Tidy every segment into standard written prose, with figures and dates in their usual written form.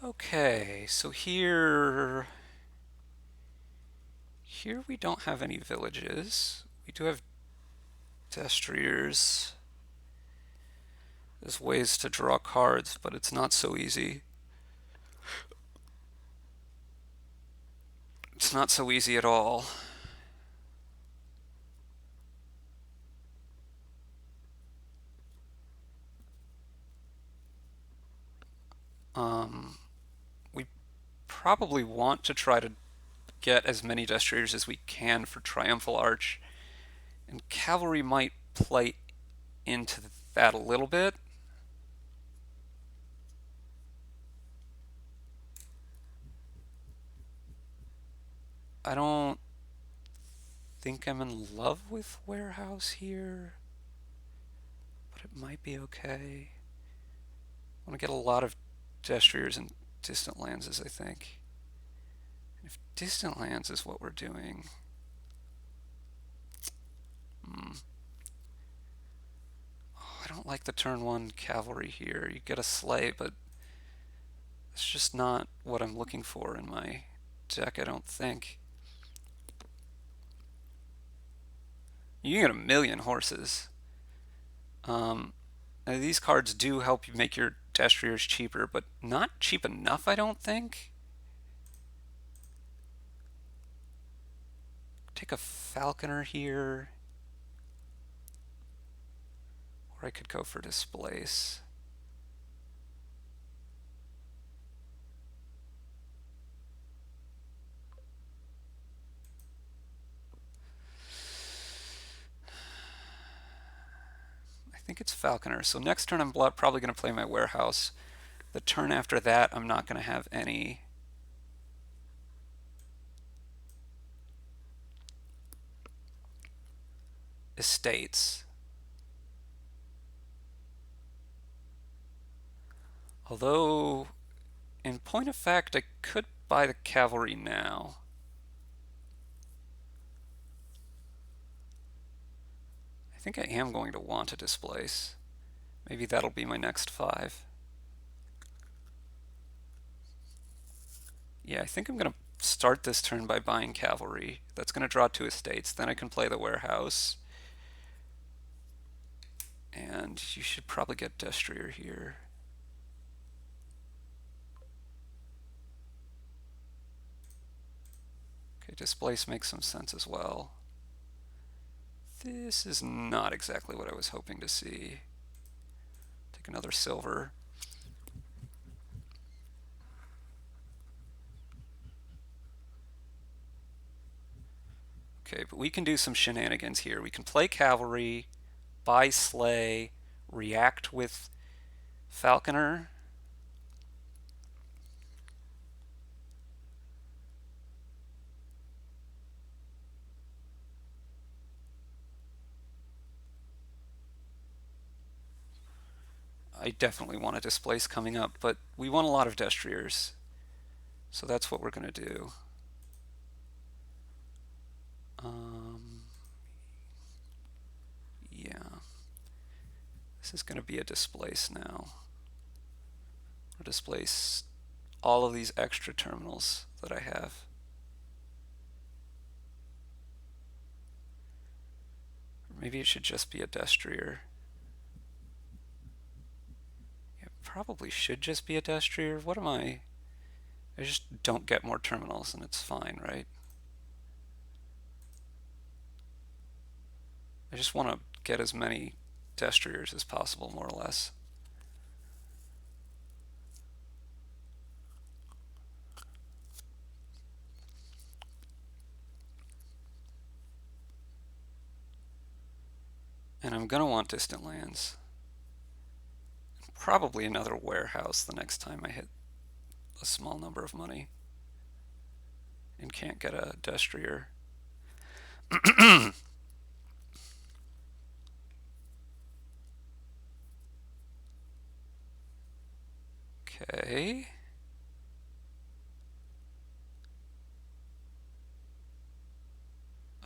Okay, so here we don't have any villages. We do have destriers. There's ways to draw cards, but it's not so easy. It's not so easy at all. We probably want to try to get as many destriers as we can for Triumphal Arch, and cavalry might play into that a little bit. I don't think I'm in love with Warehouse here, but it might be okay. I want to get a lot of destriers in distant lands, I think. And if distant lands is what we're doing, I don't like the turn 1 cavalry here. You get a sleigh, but it's just not what I'm looking for in my deck, I don't think. You can get a million horses. These cards do help you make your destriers cheaper, but not cheap enough, I don't think. Take a falconer here. Or I could go for displace. I think it's falconer. So next turn I'm probably going to play my warehouse. The turn after that I'm not going to have any estates. Although, in point of fact, I could buy the cavalry now. I think I am going to want to displace. Maybe that'll be my next 5. Yeah, I think I'm going to start this turn by buying cavalry. That's going to draw 2 estates. Then I can play the warehouse. And you should probably get destrier here. Okay, displace makes some sense as well. This is not exactly what I was hoping to see. Take another silver. Okay, but we can do some shenanigans here. We can play cavalry, buy sleigh, react with falconer. I definitely want to displace coming up, but we want a lot of destriers. So that's what we're going to do. Yeah. This is going to be a displace now. I'll displace all of these extra terminals that I have. Or maybe it should just be a destrier. It probably should just be a destrier. What am I? I just don't get more terminals and it's fine, right? I just want to get as many destriers as possible, more or less. And I'm going to want distant lands. Probably another warehouse the next time I hit a small number of money and can't get a destrier. Okay.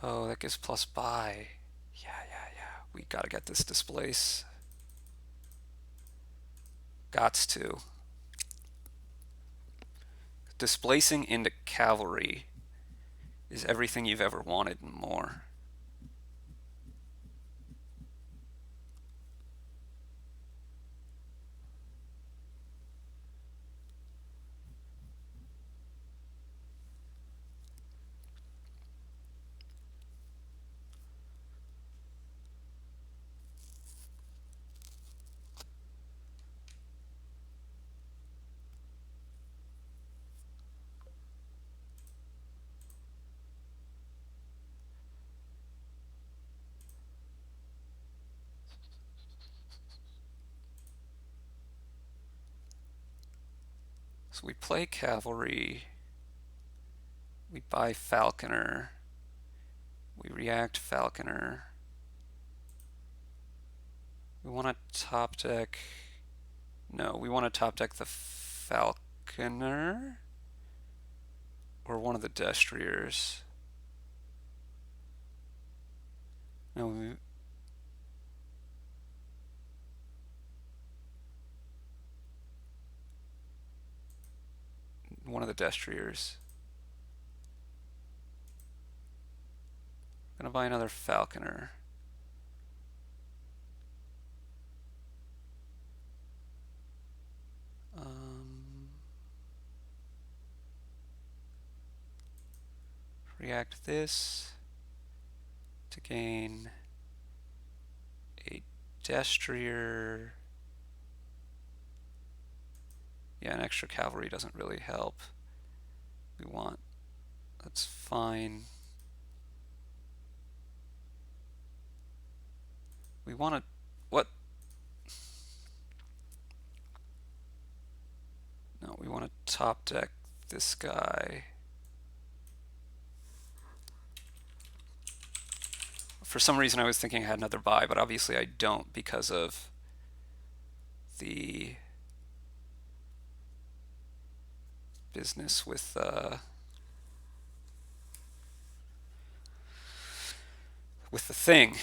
Oh, that gives plus buy. Yeah. We gotta get this displace. Gots to. displacing into cavalry is everything you've ever wanted and more. So we play cavalry, we buy falconer, we react falconer. We want to top deck. No, we want to top deck the falconer or one of the destriers. No, one of the destriers. Gonna buy another falconer. React this to gain a destrier. Yeah, an extra cavalry doesn't really help. That's fine. We want to, what? No, we want to top deck this guy. For some reason I was thinking I had another buy, but obviously I don't because of the business with the thing.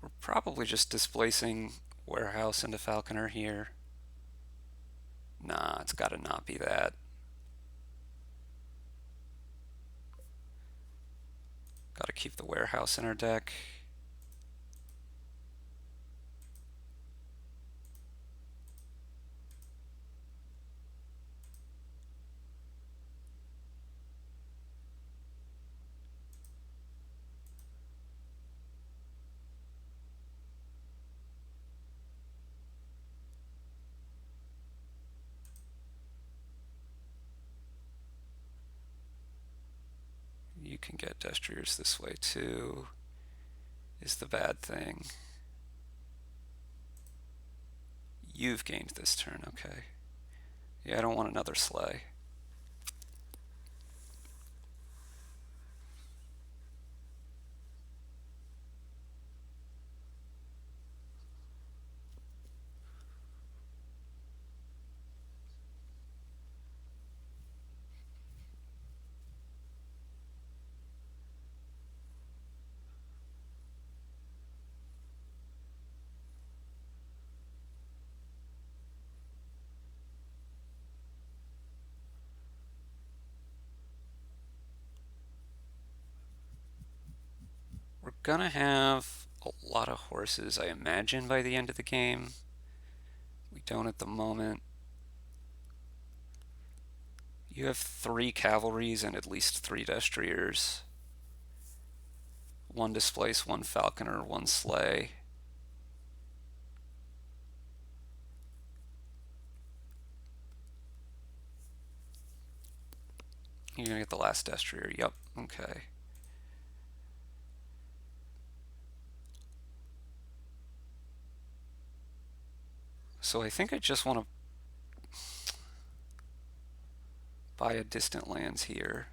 We're probably just displacing warehouse into falconer here. Nah, it's gotta not be that. Gotta keep the warehouse in our deck. You can get destriers this way too, is the bad thing. You've gained this turn, okay. Yeah, I don't want another sleigh. We're gonna have a lot of horses, I imagine, by the end of the game. We don't at the moment. You have 3 cavalries and at least 3 destriers. 1 displace, 1 falconer, 1 sleigh. You're gonna get the last destrier. Yep, okay. So I think I just want to buy a distant lands here,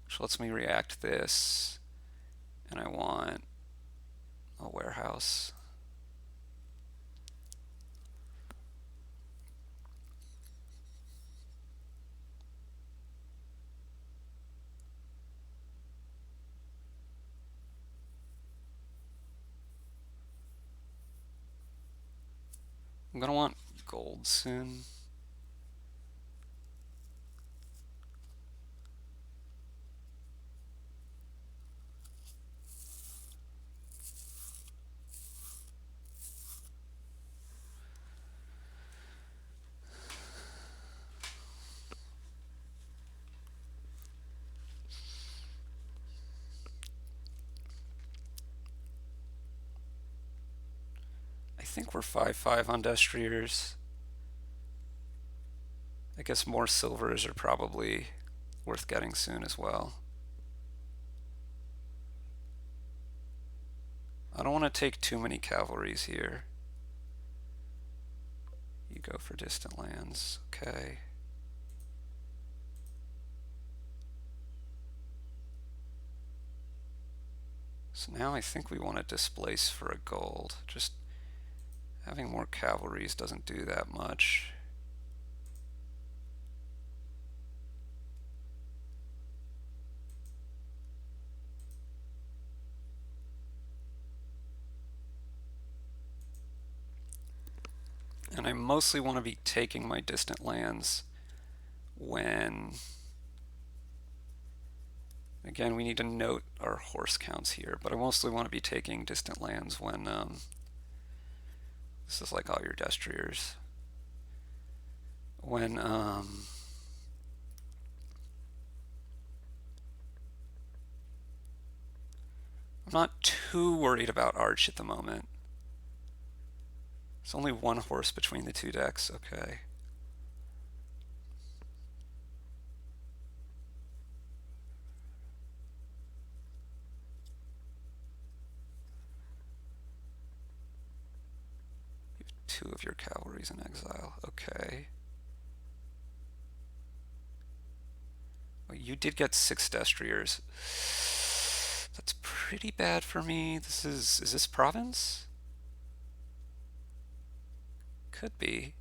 which lets me react this, and I want a warehouse. I'm gonna want gold soon. I think we're 5-5 on destriers. I guess more silvers are probably worth getting soon as well. I don't want to take too many cavalries here. You go for distant lands, okay. So now I think we want to displace for a gold. Just having more cavalries doesn't do that much. And I mostly want to be taking my distant lands when... Again, we need to note our horse counts here, but I mostly want to be taking distant lands when... this is like all your destriers. When... I'm not too worried about Arch at the moment. There's only one horse between the two decks, okay. You have 2 of your cavalries in exile, okay. Well, you did get 6 destriers. That's pretty bad for me. Is this province? Could be.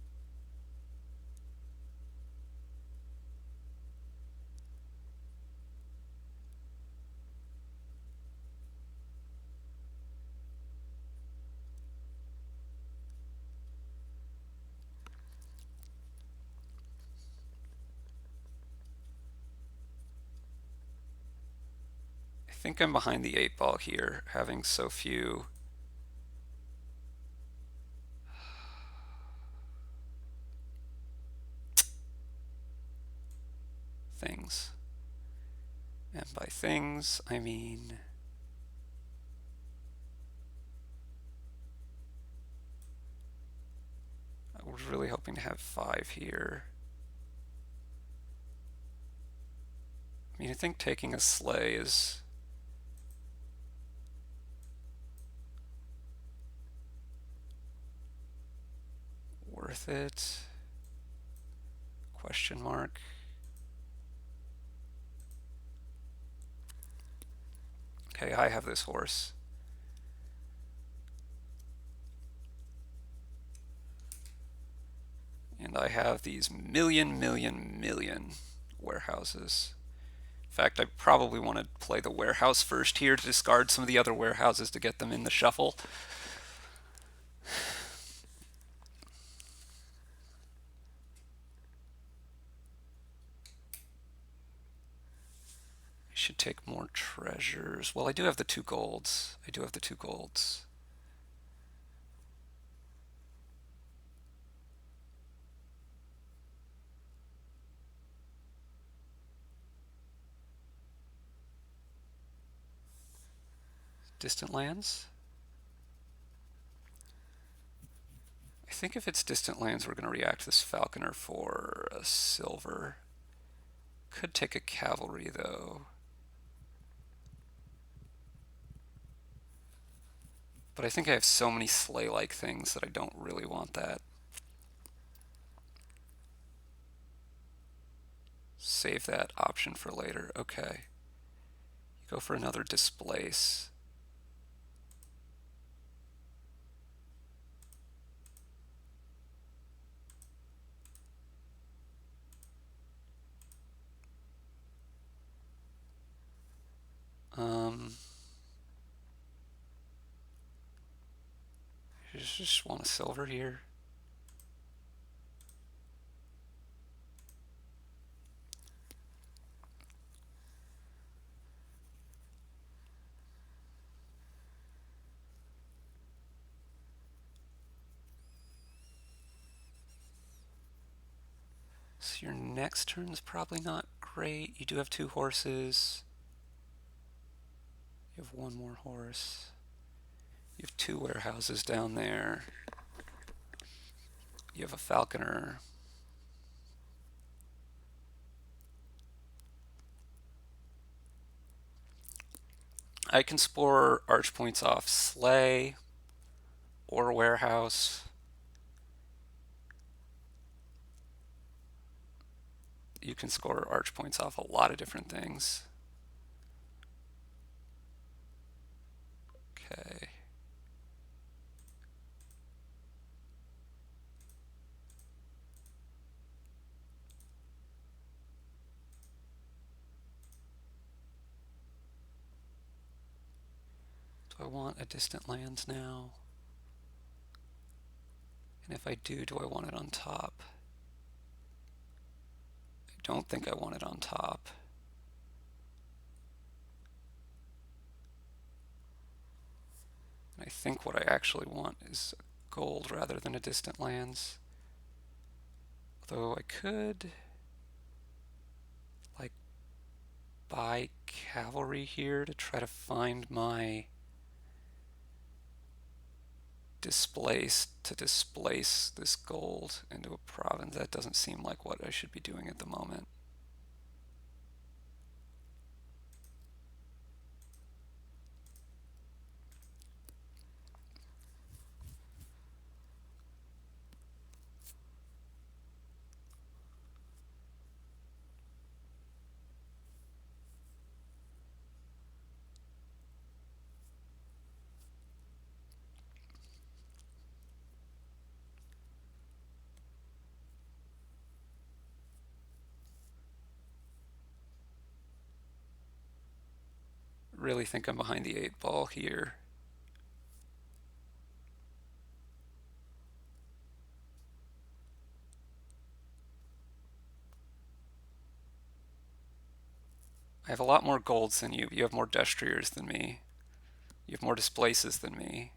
I think I'm behind the 8 ball here, having so few. Things. And by things, I mean... I was really hoping to have 5 here. I mean, I think taking a sleigh is... worth it? Question mark. Okay, I have this horse. And I have these million warehouses. In fact, I probably want to play the warehouse first here to discard some of the other warehouses to get them in the shuffle. I should take more treasures. Well, I do have the 2 golds. Distant lands? I think if it's distant lands, we're going to react this falconer for a silver. Could take a cavalry, though. But I think I have so many sleigh-like things that I don't really want that. Save that option for later. Okay. You go for another displace. I just want a silver here. So your next turn's probably not great. You do have 2 horses. You have 1 more horse. You have 2 warehouses down there. You have a falconer. I can spore arch points off sleigh or warehouse. You can score arch points off a lot of different things. Okay. Do I want a distant lands now? And if I do I want it on top? I don't think I want it on top. I think what I actually want is gold rather than a distant lands. Although I could like buy cavalry here to try to find my displace this gold into a province. That doesn't seem like what I should be doing at the moment. Really think I'm behind the 8 ball here. I have a lot more golds than you. You have more destriers than me. You have more displaces than me.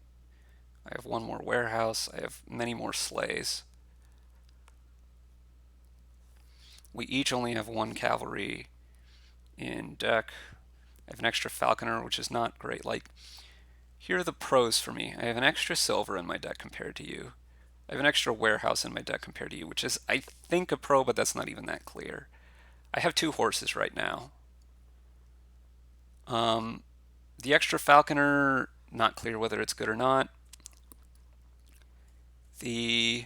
I have 1 more warehouse. I have many more sleighs. We each only have 1 cavalry in deck. I have an extra falconer, which is not great. Like, here are the pros for me. I have an extra silver in my deck compared to you. I have an extra warehouse in my deck compared to you, which is, I think, a pro, but that's not even that clear. I have 2 horses right now. The extra falconer, not clear whether it's good or not. The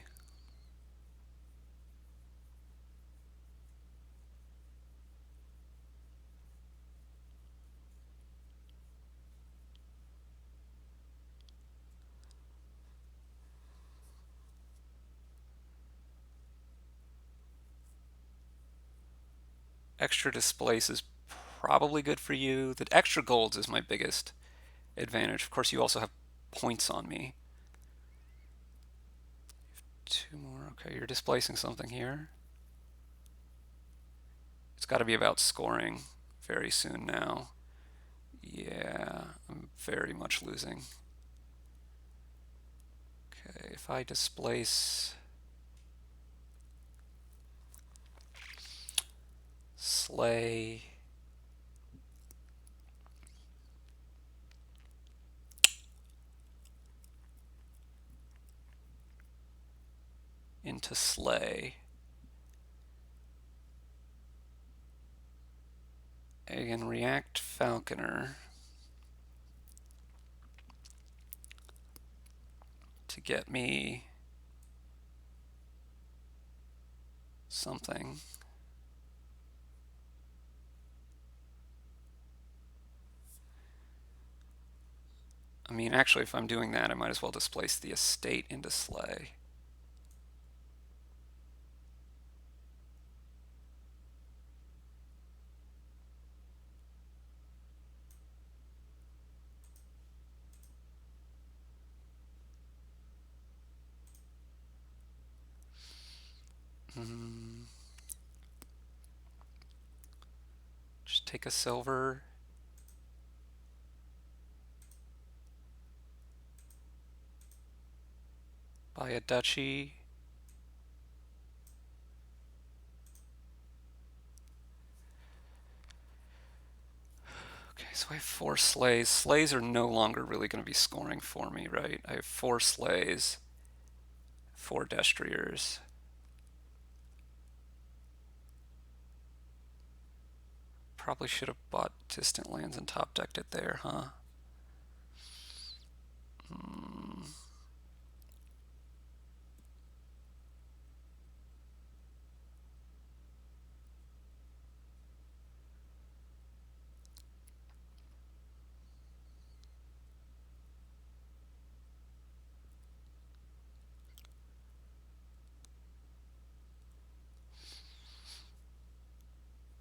extra displace is probably good for you. The extra golds is my biggest advantage. Of course, you also have points on me. 2 more. Okay, you're displacing something here. It's got to be about scoring very soon now. Yeah, I'm very much losing. Okay, if I displace sleigh, into sleigh, I can react falconer to get me something. I mean, actually, if I'm doing that, I might as well displace the estate into sleigh. Just take a silver. Buy a duchy. So I have 4 sleighs. Sleighs are no longer really going to be scoring for me, right? I have 4 sleighs, 4 destriers. Probably should have bought distant lands and top decked it there, huh? Hmm.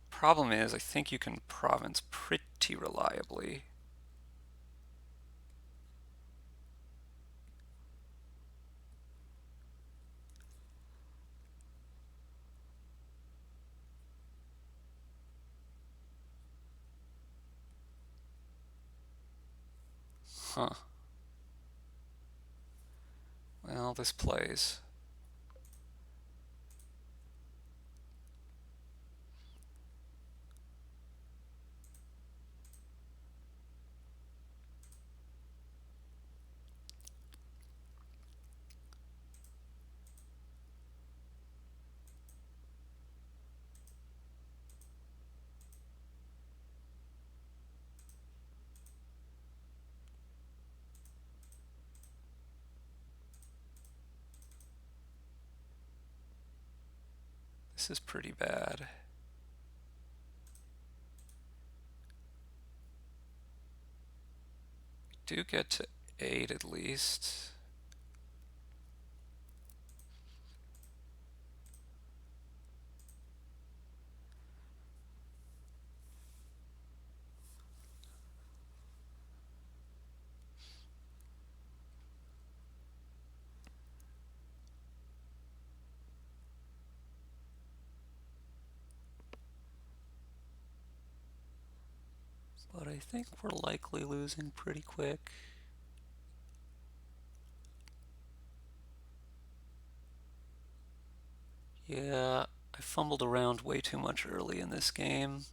Problem is, I think you can province pretty reliably. Huh. Well, this plays. This is pretty bad. Do get to 8 at least. But I think we're likely losing pretty quick. Yeah, I fumbled around way too much early in this game.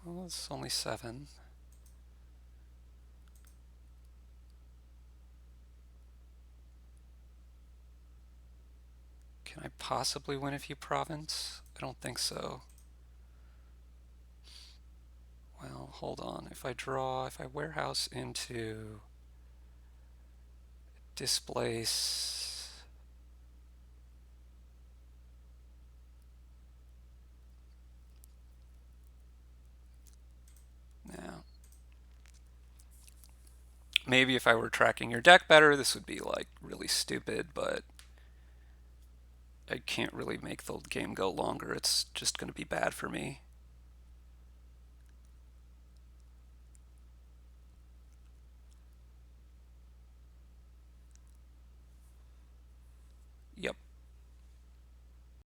Well, it's only 7. Can I possibly win if you province? I don't think so. Well, hold on. If I warehouse into displace. Now, maybe if I were tracking your deck better, this would be like really stupid, but I can't really make the game go longer. It's just going to be bad for me.